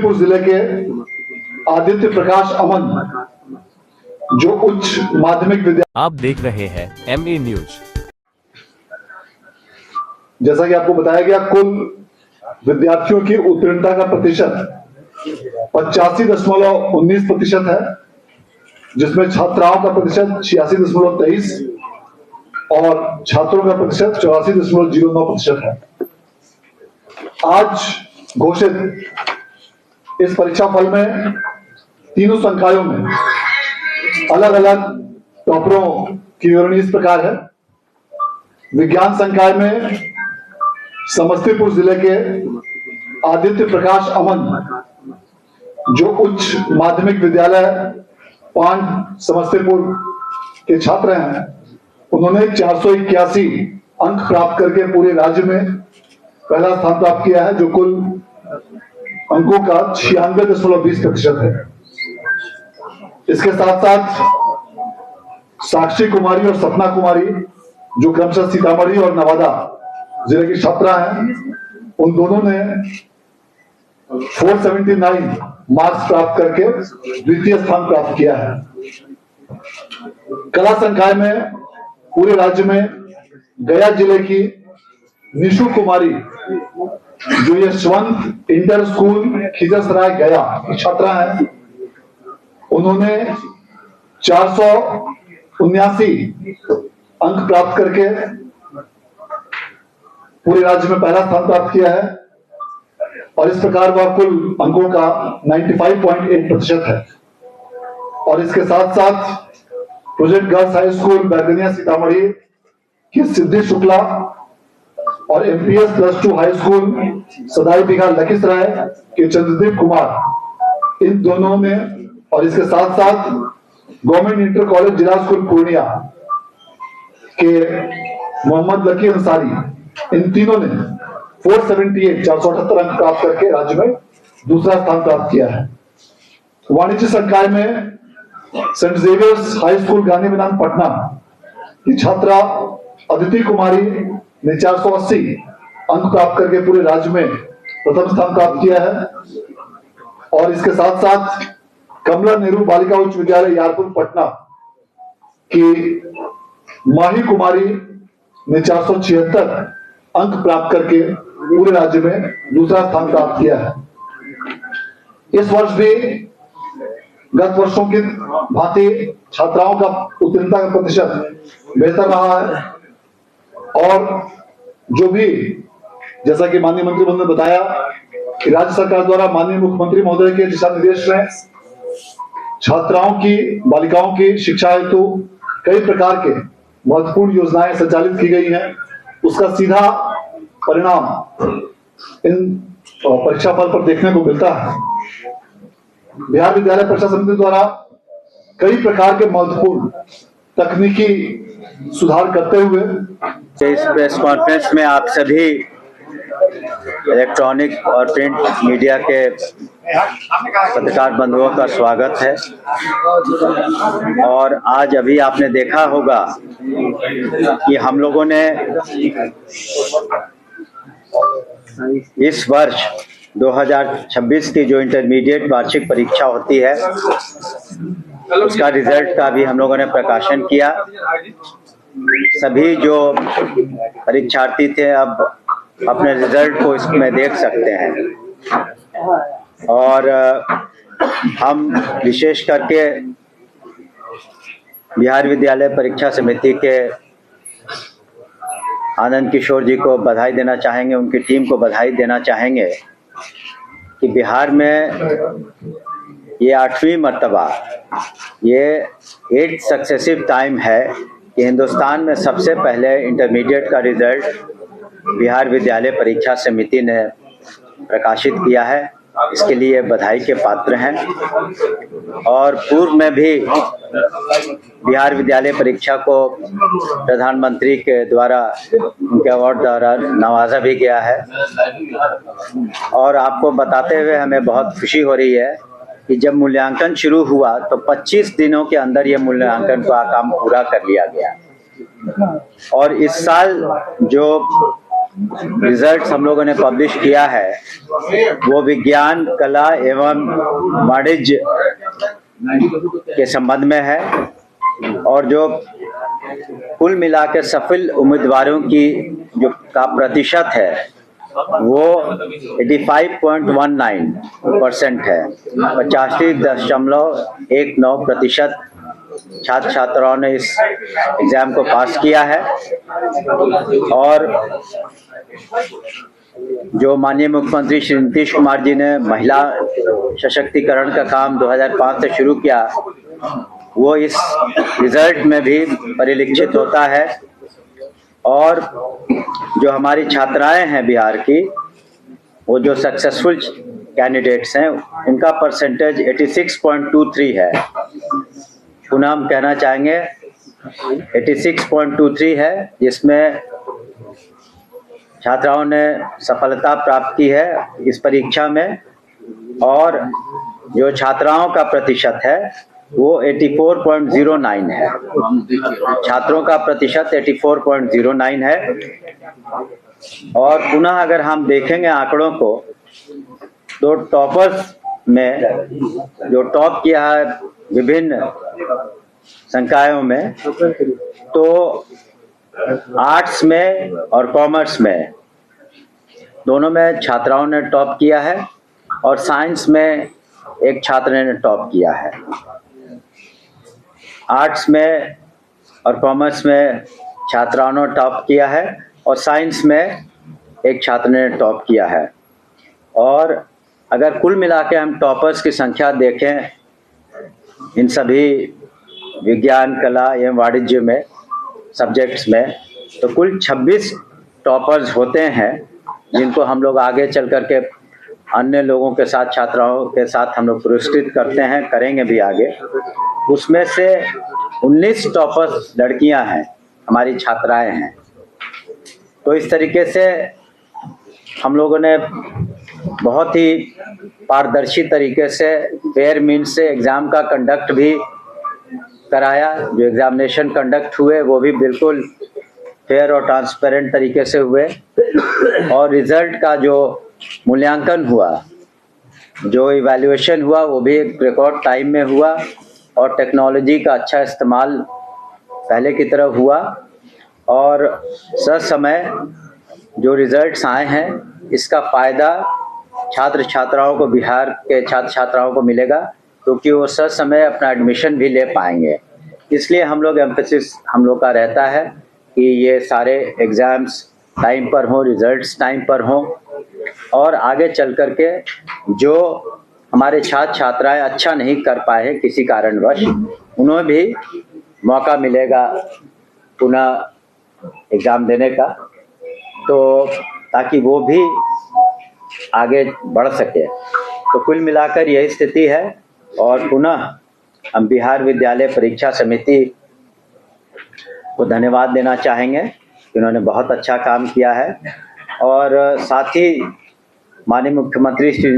समस्तीपुर जिले के आदित्य प्रकाश अमन जो उच्च माध्यमिक विद्यालय। आप देख रहे हैं MA न्यूज। जैसा कि आपको बताया गया, कुल विद्यार्थियों की उत्तीर्णता का प्रतिशत 85.19% है, जिसमें छात्राओं का प्रतिशत 86.23 और छात्रों का प्रतिशत 84.09% है। आज घोषित इस परीक्षा फल में तीनों संकायों में अलग अलग टॉपरों की विवरणी इस प्रकार है। विज्ञान संकाय में समस्तीपुर जिले के आदित्य प्रकाश अमन जो उच्च माध्यमिक विद्यालय पांड समस्तीपुर के छात्र हैं, उन्होंने 481 अंक प्राप्त करके पूरे राज्य में पहला स्थान प्राप्त किया है, जो कुल अंकों का 96.20% है। इसके साथ साथ साक्षी कुमारी और सपना कुमारी जो क्रमशः सीतामढ़ी और नवादा जिले की छात्रा हैं, उन दोनों ने 479 मार्क्स प्राप्त करके द्वितीय स्थान प्राप्त किया है। कला संकाय में पूरे राज्य में गया जिले की निशु कुमारी जो यशवंत इंटर स्कूल खिजरसराय गया की छात्रा है, उन्होंने 479 अंक प्राप्त करके पूरे राज्य में पहला स्थान प्राप्त किया है और इस प्रकार वह कुल अंकों का 95.8% है। और इसके साथ साथ project girls high school Baigania Sitamarhi की सिद्धि शुक्ला और MPS +2 हाई स्कूल सदाई बिघा लखीसराय के चंद्रदीप कुमार, इन दोनों ने, और इसके साथ साथ गवर्नमेंट इंटर कॉलेज जिला स्कूल पूर्णिया के मोहम्मद लकी अंसारी, इन तीनों ने 478 अंक प्राप्त करके राज्य में दूसरा स्थान प्राप्त किया है। वाणिज्य संकाय में saint Xavier's high school Gandhi Maidan Patna की छात्रा अदिति कुमारी ने 480 अंक प्राप्त करके पूरे राज्य में प्रथम स्थान प्राप्त किया है। और इसके साथ साथ कमला नेहरू बालिका उच्च विद्यालय यारपुर पटना की माही कुमारी ने 476 अंक प्राप्त करके पूरे राज्य में दूसरा स्थान प्राप्त किया है। इस वर्ष भी गत वर्षों की भांति छात्राओं का उत्तीर्णता का प्रतिशत बेहतर रहा है और जो भी, जैसा कि माननीय मंत्री महोदय ने बताया कि राज्य सरकार द्वारा माननीय मुख्यमंत्री महोदय के दिशा निर्देश में छात्राओं की, बालिकाओं की शिक्षा हेतु कई प्रकार के महत्वपूर्ण योजनाएं संचालित की गई हैं, उसका सीधा परिणाम इन परीक्षा फल पर देखने को मिलता है। बिहार विद्यालय परीक्षा समिति द्वारा कई प्रकार के महत्वपूर्ण तकनीकी सुधार करते हुए इस प्रेस कॉन्फ्रेंस में आप सभी इलेक्ट्रॉनिक और प्रिंट मीडिया के पत्रकार बंधुओं का स्वागत है। और आज अभी आपने देखा होगा कि हम लोगों ने इस वर्ष 2026 की जो इंटरमीडिएट वार्षिक परीक्षा होती है, उसका रिजल्ट का भी हम लोगों ने प्रकाशन किया। सभी जो परीक्षार्थी थे अब अपने रिजल्ट को इसमें देख सकते हैं। और हम विशेष करके बिहार विद्यालय परीक्षा समिति के आनंद किशोर जी को बधाई देना चाहेंगे, उनकी टीम को बधाई देना चाहेंगे कि बिहार में ये 8वीं मर्तबा, ये 8th सक्सेसिव टाइम है कि हिंदुस्तान में सबसे पहले इंटरमीडिएट का रिजल्ट बिहार विद्यालय परीक्षा समिति ने प्रकाशित किया है। इसके लिए बधाई के पात्र हैं। और पूर्व में भी बिहार विद्यालय परीक्षा को प्रधानमंत्री के द्वारा उनके अवार्ड द्वारा नवाजा भी गया है। और आपको बताते हुए हमें बहुत खुशी हो रही है कि जब मूल्यांकन शुरू हुआ तो 25 दिनों के अंदर ये मूल्यांकन का काम पूरा कर लिया गया। और इस साल जो रिजल्ट्स हम लोगों ने पब्लिश किया है वो विज्ञान, कला एवं वाणिज्य के संबंध में है, और जो कुल मिला के सफल उम्मीदवारों की जो का प्रतिशत है वो 85.19% है। 85.19% छात्र छात्राओं ने इस एग्जाम को पास किया है। और जो माननीय मुख्यमंत्री श्री नीतीश कुमार जी ने महिला सशक्तिकरण का काम 2005 से शुरू किया, वो इस रिजल्ट में भी परिलक्षित होता है। और जो हमारी छात्राएं हैं बिहार की, वो जो सक्सेसफुल कैंडिडेट्स हैं, उनका परसेंटेज 86.23 है। पुनः हम कहना चाहेंगे 86.23 है, जिसमें छात्राओं ने सफलता प्राप्त की है इस परीक्षा में। और जो छात्राओं का प्रतिशत है वो 84.09 है। छात्रों का प्रतिशत 84.09 है। और पुनः अगर हम देखेंगे आंकड़ों को, तो टॉपर्स में जो टॉप किया है विभिन्न संकायों में, तो आर्ट्स में और कॉमर्स में दोनों में छात्राओं ने टॉप किया है, और साइंस में एक छात्र ने टॉप किया है। आर्ट्स में और कॉमर्स में छात्राओं ने टॉप किया है, और साइंस में एक छात्र ने टॉप किया है। और अगर कुल मिला के हम टॉपर्स की संख्या देखें इन सभी विज्ञान, कला एवं वाणिज्य में सब्जेक्ट्स में, तो कुल 26 टॉपर्स होते हैं, जिनको हम लोग आगे चल करके अन्य लोगों के साथ, छात्राओं के साथ हम लोग पुरस्कृत करते हैं, करेंगे भी आगे। उसमें से 19 टॉपर्स लड़कियां हैं, हमारी छात्राएं हैं। तो इस तरीके से हम लोगों ने बहुत ही पारदर्शी तरीके से फेयर मीन्स से एग्ज़ाम का कंडक्ट भी कराया। जो एग्जामिनेशन कंडक्ट हुए वो भी बिल्कुल फेयर और ट्रांसपेरेंट तरीके से हुए। और रिज़ल्ट का जो मूल्यांकन हुआ, जो इवैल्यूएशन हुआ, वो भी एक रिकॉर्ड टाइम में हुआ, और टेक्नोलॉजी का अच्छा इस्तेमाल पहले की तरह हुआ। और ससमय जो रिज़ल्ट्स आए हैं, इसका फ़ायदा छात्र छात्राओं को, बिहार के छात्र छात्राओं को मिलेगा, क्योंकि वो ससमय अपना एडमिशन भी ले पाएंगे। इसलिए हम लोग एम्फेसिस हम लोग का रहता है कि ये सारे एग्ज़ाम्स टाइम पर हों, रिज़ल्ट्स टाइम पर हों, और आगे चल कर के जो हमारे छात्र छात्राएं अच्छा नहीं कर पाए हैं किसी कारणवश, उन्हें भी मौका मिलेगा पुनः एग्ज़ाम देने का, तो ताकि वो भी आगे बढ़ सके। तो कुल मिलाकर यही स्थिति है। और पुनः हम बिहार विद्यालय परीक्षा समिति को धन्यवाद देना चाहेंगे, इन्होंने बहुत अच्छा काम किया है। और साथ ही माननीय मुख्यमंत्री श्री